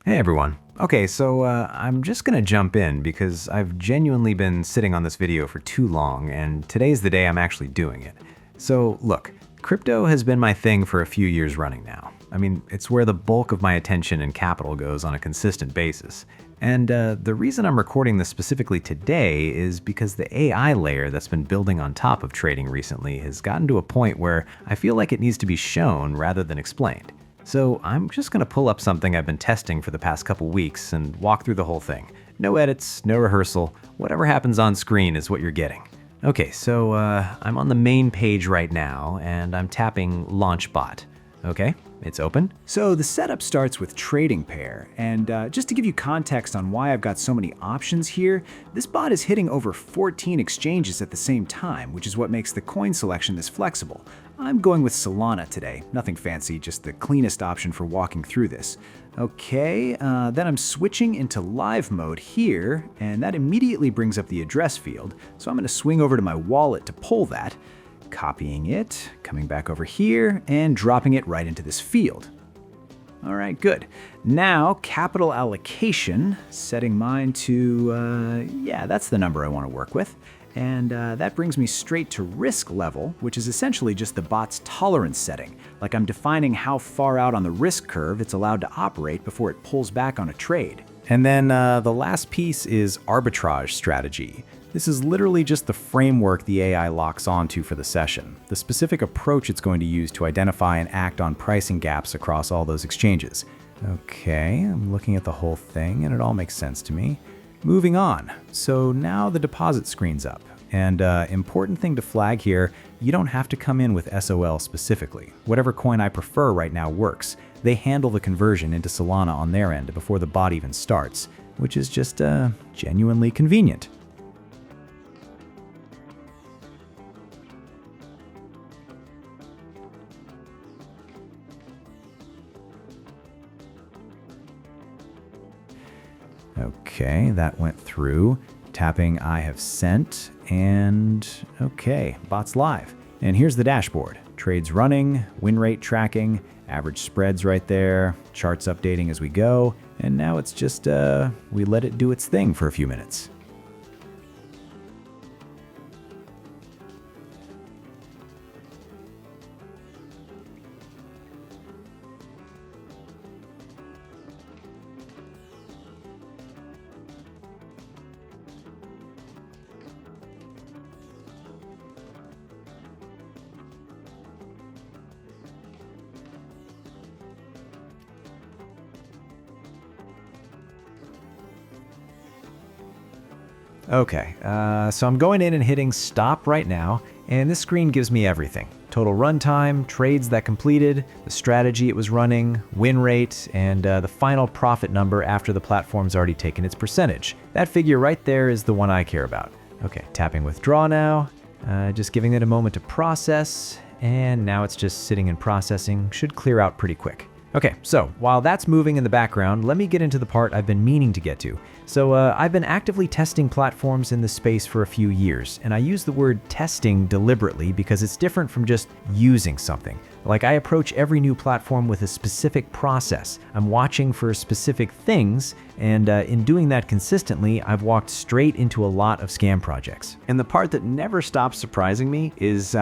Hey everyone. Okay, so I'm just gonna jump in because I've genuinely been sitting on this video for too long, and today's the day I'm actually doing it. So look, crypto has been my thing for a few years running now. I mean, it's where the bulk of my attention and capital goes on a consistent basis. And the reason I'm recording this specifically today is because the AI layer that's been building on top of trading recently has gotten to a point where I feel like it needs to be shown rather than explained. So I'm just gonna pull up something I've been testing for the past couple weeks and walk through the whole thing. No edits, no rehearsal, whatever happens on screen is what you're getting. Okay, so I'm on the main page right now and I'm tapping Launch Bot. Okay, it's open. So the setup starts with trading pair, and just to give you context on why I've got so many options here, this bot is hitting over 14 exchanges at the same time, which is what makes the coin selection this flexible. I'm going with Solana today, nothing fancy, just the cleanest option for walking through this. Okay, then I'm switching into live mode here, and that immediately brings up the address field, so I'm going to swing over to my wallet to pull that. Copying it, coming back over here, and dropping it right into this field. All right, good. Now, capital allocation, setting mine to, that's the number I want to work with. And that brings me straight to risk level, which is essentially just the bot's tolerance setting. Like I'm defining how far out on the risk curve it's allowed to operate before it pulls back on a trade. And then the last piece is arbitrage strategy. This is literally just the framework the AI locks onto for the session, the specific approach it's going to use to identify and act on pricing gaps across all those exchanges. Okay, I'm looking at the whole thing and it all makes sense to me. Moving on. So now the deposit screen's up. And important thing to flag here, you don't have to come in with SOL specifically. Whatever coin I prefer right now works. They handle the conversion into Solana on their end before the bot even starts, which is just genuinely convenient. Okay, that went through. Tapping I have sent, and okay, bot's live. And here's the dashboard. Trades running, win rate tracking, average spreads right there, charts updating as we go, and now it's just, we let it do its thing for a few minutes. Okay, so I'm going in and hitting stop right now, and this screen gives me everything. Total runtime, trades that completed, the strategy it was running, win rate, and the final profit number after the platform's already taken its percentage. That figure right there is the one I care about. Okay, tapping withdraw now, just giving it a moment to process, and now it's just sitting and processing, should clear out pretty quick. Okay, so while that's moving in the background, let me get into the part I've been meaning to get to. So I've been actively testing platforms in this space for a few years, and I use the word testing deliberately because it's different from just using something. Like I approach every new platform with a specific process. I'm watching for specific things, and in doing that consistently, I've walked straight into a lot of scam projects. And the part that never stops surprising me is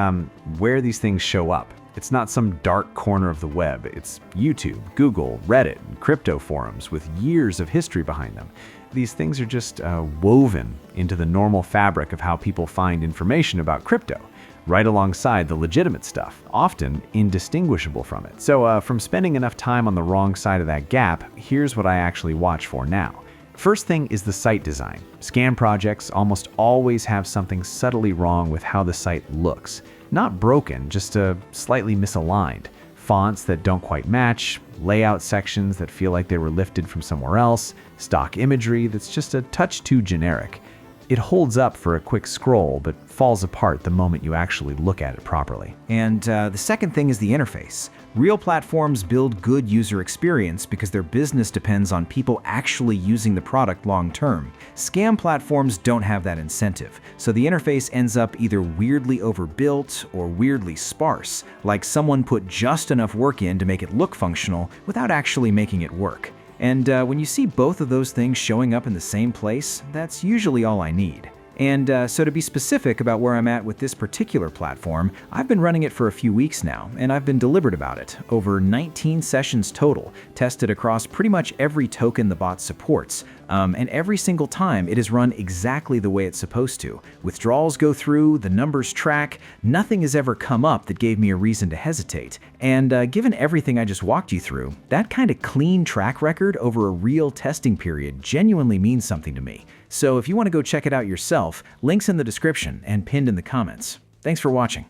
where these things show up. It's not some dark corner of the web. It's YouTube, Google, Reddit, and crypto forums with years of history behind them. These things are just woven into the normal fabric of how people find information about crypto, right alongside the legitimate stuff, often indistinguishable from it. So from spending enough time on the wrong side of that gap, here's what I actually watch for now. First thing is the site design. Scam projects almost always have something subtly wrong with how the site looks. Not broken, just slightly misaligned. Fonts that don't quite match, layout sections that feel like they were lifted from somewhere else, stock imagery that's just a touch too generic. It holds up for a quick scroll, but falls apart the moment you actually look at it properly. And the second thing is the interface. Real platforms build good user experience because their business depends on people actually using the product long term. Scam platforms don't have that incentive, so the interface ends up either weirdly overbuilt or weirdly sparse, like someone put just enough work in to make it look functional without actually making it work. And when you see both of those things showing up in the same place, that's usually all I need. And so to be specific about where I'm at with this particular platform, I've been running it for a few weeks now, and I've been deliberate about it. Over 19 sessions total, tested across pretty much every token the bot supports. And every single time it is run exactly the way it's supposed to. Withdrawals go through, the numbers track, nothing has ever come up that gave me a reason to hesitate. And given everything I just walked you through, that kind of clean track record over a real testing period genuinely means something to me. So if you want to go check it out yourself, links in the description and pinned in the comments. Thanks for watching.